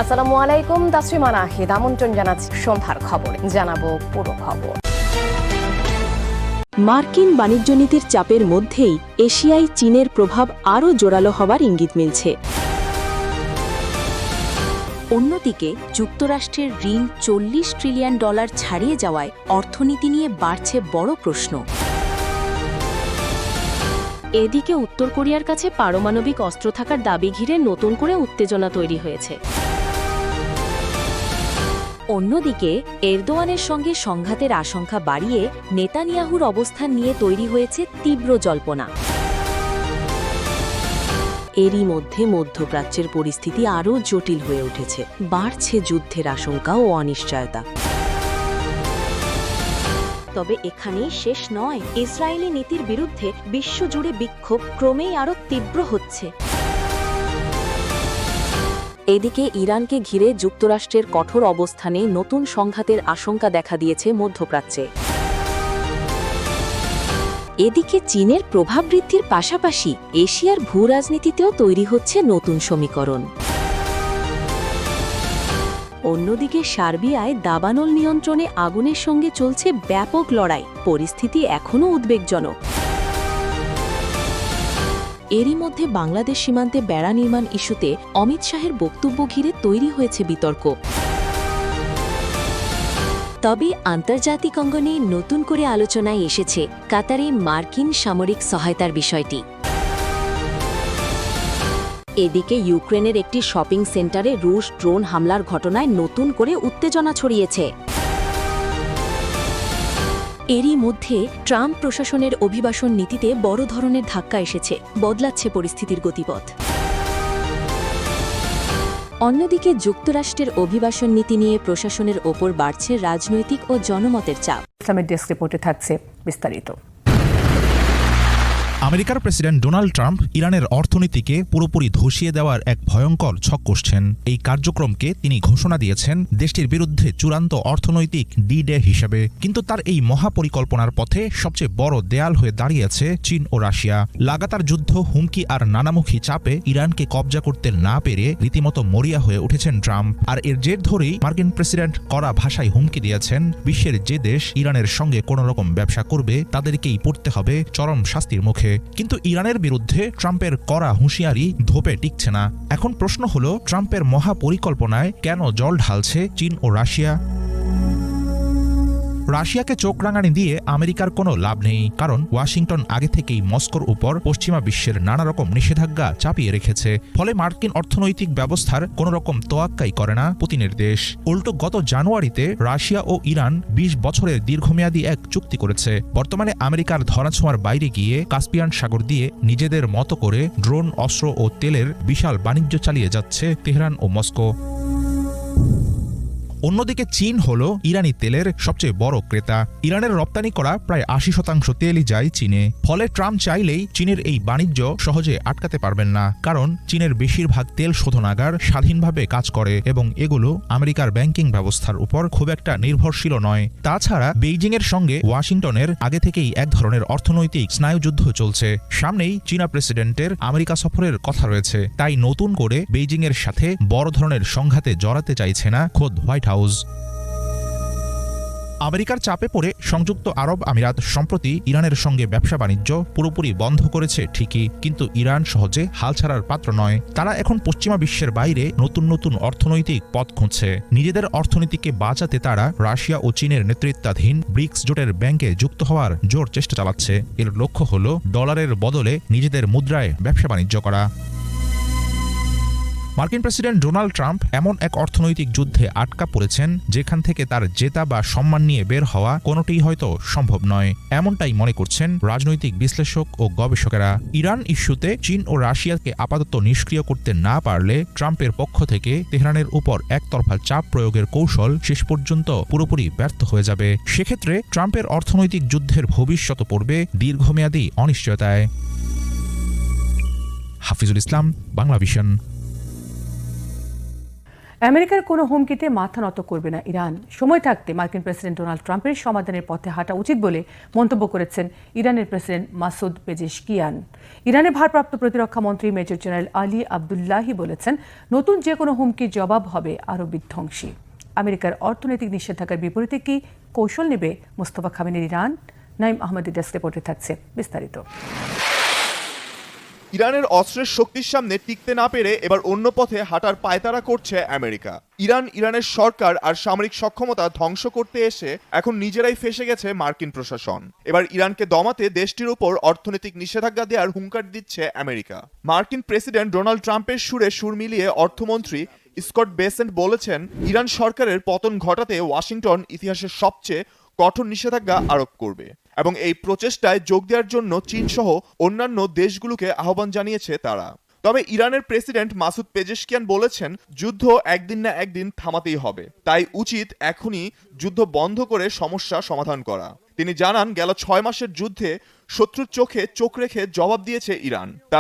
আসসালামু আলাইকুম, তাসরিমা নাহিদ আমন্ত্রণ জানাচ্ছি সন্ধ্যার খবরে। জানাবো পুরো খবর। মার্কিন বাণিজ্য নীতির চাপের মধ্যেই এশিয়ায় চীনের প্রভাব আরও জোরালো হবার ইঙ্গিত মিলছে। অন্যদিকে যুক্তরাষ্ট্রের ঋণ $40 ট্রিলিয়ন ছাড়িয়ে যাওয়ায় অর্থনীতি নিয়ে বাড়ছে বড় প্রশ্ন। এদিকে উত্তর কোরিয়ার কাছে পারমাণবিক অস্ত্র থাকার দাবি ঘিরে নতুন করে উত্তেজনা তৈরি হয়েছে। অন্যদিকে এরদোয়ানের সঙ্গে সংঘাতের আশঙ্কা বাড়িয়ে নেতানিয়াহুর অবস্থান নিয়ে তৈরি হয়েছে তীব্র জল্পনা। এরই মধ্যে মধ্যপ্রাচ্যের পরিস্থিতি আরও জটিল হয়ে উঠেছে। বাড়ছে যুদ্ধের আশঙ্কা ও অনিশ্চয়তা। তবে এখানেই শেষ নয়। ইসরায়েলি নীতির বিরুদ্ধে বিশ্বজুড়ে বিক্ষোভ ক্রমেই আরও তীব্র হচ্ছে। এদিকে ইরানকে ঘিরে যুক্তরাষ্ট্রের কঠোর অবস্থানে নতুন সংঘাতের আশঙ্কা দেখা দিয়েছে মধ্যপ্রাচ্যে। এদিকে চীনের প্রভাব বৃদ্ধির পাশাপাশি এশিয়ার ভূরাজনীতিতেও তৈরি হচ্ছে নতুন সমীকরণ। অন্যদিকে সার্বিয়ায় দাবানল নিয়ন্ত্রণে আগুনের সঙ্গে চলছে ব্যাপক লড়াই। পরিস্থিতি এখনও উদ্বেগজনক। এরই মধ্যে বাংলাদেশ সীমান্তে বেড়া নির্মাণ ইস্যুতে অমিত শাহের বক্তব্য ঘিরে তৈরি হয়েছে বিতর্ক। তবে আন্তর্জাতিক অঙ্গনে নতুন করে আলোচনায় এসেছে কাতারে মার্কিন সামরিক সহায়তার বিষয়টি। এদিকে ইউক্রেনের একটি শপিং সেন্টারে রুশ ড্রোন হামলার ঘটনায় নতুন করে উত্তেজনা ছড়িয়েছে। এরই মধ্যে ট্রাম্প প্রশাসনের অভিবাসন নীতিতে বড় ধরনের ধাক্কা এসেছে, বদলাচ্ছে পরিস্থিতির গতিপথ। অন্যদিকে যুক্তরাষ্ট্রের অভিবাসন নীতি নিয়ে প্রশাসনের ওপর বাড়ছে রাজনৈতিক ও জনমতের চাপ। ইসলামের ডেস্ক রিপোর্টে থাকছে বিস্তারিত। আমেরিকার প্রেসিডেন্ট ডোনাল্ড ট্রাম্প ইরানের অর্থনীতিকে পুরোপুরি ধসিয়ে দেওয়ার এক ভয়ঙ্কর ছক কষছেন। এই কার্যক্রমকে তিনি ঘোষণা দিয়েছেন দেশটির বিরুদ্ধে চূড়ান্ত অর্থনৈতিক ডি-ডে হিসেবে। কিন্তু তার এই মহাপরিকল্পনার পথে সবচেয়ে বড় দেয়াল হয়ে দাঁড়িয়েছে চীন ও রাশিয়া। লাগাতার যুদ্ধ, হুমকি আর নানামুখী চাপে ইরানকে কবজা করতে না পেরে রীতিমতো মরিয়া হয়ে উঠেছেন ট্রাম্প। আর এর জের ধরেই মার্কিন প্রেসিডেন্ট কড়া ভাষায় হুমকি দিয়েছেন বিশ্বের যে দেশ ইরানের সঙ্গে কোনো রকম ব্যবসা করবে তাদেরকেই পড়তে হবে চরম শাস্তির মুখে। কিন্তু ইরানের বিরুদ্ধে ট্রাম্পের কড়া হুঁশিয়ারি ধোপে টিকছে না। এখন প্রশ্ন হলো, ট্রাম্পের মহাপরিকল্পনায় কেন জল ঢালছে চীন ও রাশিয়া? রাশিয়াকে চোখ রাঙানি দিয়ে আমেরিকার কোনো লাভ নেই, কারণ ওয়াশিংটন আগে থেকেই মস্কোর উপর পশ্চিমা বিশ্বের নানা রকম নিষেধাজ্ঞা চাপিয়ে রেখেছে। ফলে মার্কিন অর্থনৈতিক ব্যবস্থার কোনো রকম তোয়াক্কাই করে না পুতিনের দেশ। উল্টো গত জানুয়ারিতে রাশিয়া ও ইরান 20 বছরের দীর্ঘমেয়াদী এক চুক্তি করেছে। বর্তমানে আমেরিকার ধরাছোঁয়ার বাইরে গিয়ে কাস্পিয়ান সাগর দিয়ে নিজেদের মতো করে ড্রোন, অস্ত্র ও তেলের বিশাল বাণিজ্য চালিয়ে যাচ্ছে তেহরান ও মস্কো। অন্যদিকে চীন হল ইরানি তেলের সবচেয়ে বড় ক্রেতা। ইরানের রপ্তানি করা প্রায় 80% তেলই যায় চীনে। ফলে ট্রাম্প চাইলেই চীনের এই বাণিজ্য সহজে আটকাতে পারবেন না, কারণ চীনের বেশিরভাগ তেল শোধনাগার স্বাধীনভাবে কাজ করে এবং এগুলো আমেরিকার ব্যাংকিং ব্যবস্থার উপর খুব একটা নির্ভরশীল নয়। তাছাড়া বেইজিংয়ের সঙ্গে ওয়াশিংটনের আগে থেকেই এক ধরনের অর্থনৈতিক স্নায়ুযুদ্ধ চলছে। সামনেই চীনা প্রেসিডেন্টের আমেরিকা সফরের কথা রয়েছে, তাই নতুন করে বেইজিংয়ের সাথে বড় ধরনের সংঘাতে জড়াতে চাইছে না খোদ হোয়াইট হাউস। আমেরিকার চাপে পড়ে সংযুক্ত আরব আমিরাত সম্প্রতি ইরানের সঙ্গে ব্যবসা বাণিজ্য পুরোপুরি বন্ধ করেছে ঠিকই, কিন্তু ইরান সহজে হাল ছাড়ার পাত্র নয়। তারা এখন পশ্চিমা বিশ্বের বাইরে নতুন নতুন অর্থনৈতিক পথ খুঁজছে। নিজেদের অর্থনীতিকে বাঁচাতে তারা রাশিয়া ও চীনের নেতৃত্বাধীন ব্রিক্স জোটের ব্যাংকে যুক্ত হওয়ার জোর চেষ্টা চালাচ্ছে। এর লক্ষ্য হল ডলারের বদলে নিজেদের মুদ্রায় ব্যবসা বাণিজ্য করা। মার্কিন প্রেসিডেন্ট ডোনাল্ড ট্রাম্প এমন এক অর্থনৈতিক যুদ্ধে আটকা পড়েছেন যেখান থেকে তার জেতা বা সম্মান নিয়ে বের হওয়া কোনোটিই হয়তো সম্ভব নয়, এমনটাই মনে করছেন রাজনৈতিক বিশ্লেষক ও গবেষকেরা। ইরান ইস্যুতে চীন ও রাশিয়াকে আপাতত নিষ্ক্রিয় করতে না পারলে ট্রাম্পের পক্ষ থেকে তেহরানের উপর একতরফা চাপ প্রয়োগের কৌশল শেষ পর্যন্ত পুরোপুরি ব্যর্থ হয়ে যাবে। সেক্ষেত্রে ট্রাম্পের অর্থনৈতিক যুদ্ধের ভবিষ্যৎ পড়বে দীর্ঘমেয়াদী অনিশ্চয়তায়। হাফিজুল ইসলাম, বাংলা ভিশন। আমেরিকার কোনো হুমকিতে মাথা নত করবে না ইরান। সময় থাকতে মার্কিন প্রেসিডেন্ট ডোনাল্ড ট্রাম্পের সমাধানের পথে হাঁটা উচিত বলে মন্তব্য করেছেন ইরানের প্রেসিডেন্ট মাসুদ পেজেশকিয়ান। ইরানের ভারপ্রাপ্ত প্রতিরক্ষা মন্ত্রী মেজর জেনারেল আলী আবদুল্লাহি বলেছেন, নতুন যে কোনো হুমকির জবাব হবে আরও বিধ্বংসী। আমেরিকার অর্থনৈতিক নিষেধাজ্ঞার বিপরীতে কি কৌশল নেবে মোস্তফা খামেনির ইরান? নাইম আহমেদের ডেস্ক রিপোর্টে থাকছে বিস্তারিত। ইরানের অস্ত্রের শক্তির সামনে টিকতে না পেরে এবার অন্য পথে হাঁটার পায়তারা করছে আমেরিকা। ইরানের সরকার আর সামরিক সক্ষমতা ধ্বংস করতে এসে এখন নিজেরাই ফেঁসে গেছে মার্কিন প্রশাসন। এবার ইরানকে দমাতে দেশটির উপর অর্থনৈতিক নিষেধাজ্ঞা দেওয়ার হুঙ্কার দিচ্ছে আমেরিকা। মার্কিন প্রেসিডেন্ট ডোনাল্ড ট্রাম্পের সুরে সুর মিলিয়ে অর্থমন্ত্রী স্কট বেসেন্ট বলেছেন, ইরান সরকারের পতন ঘটাতে ওয়াশিংটন ইতিহাসের সবচেয়ে কঠোর নিষেধাজ্ঞা আরোপ করবে এবং এই প্রচেষ্টায় যোগ দেওয়ার জন্য চীন সহ অন্যান্য দেশগুলোকে আহ্বান জানিয়েছে তারা। তবে ইরানের প্রেসিডেন্ট মাসুদ পেজেশকিয়ান বলেছেন, যুদ্ধ একদিন না একদিন থামাতেই হবে, তাই উচিত এখনই যুদ্ধ বন্ধ করে সমস্যা সমাধান করা। তিনি জানান, গেল 6 মাসের যুদ্ধে শত্রুর চোখে চোখ রেখে জবাব দিয়েছে ইরান। তার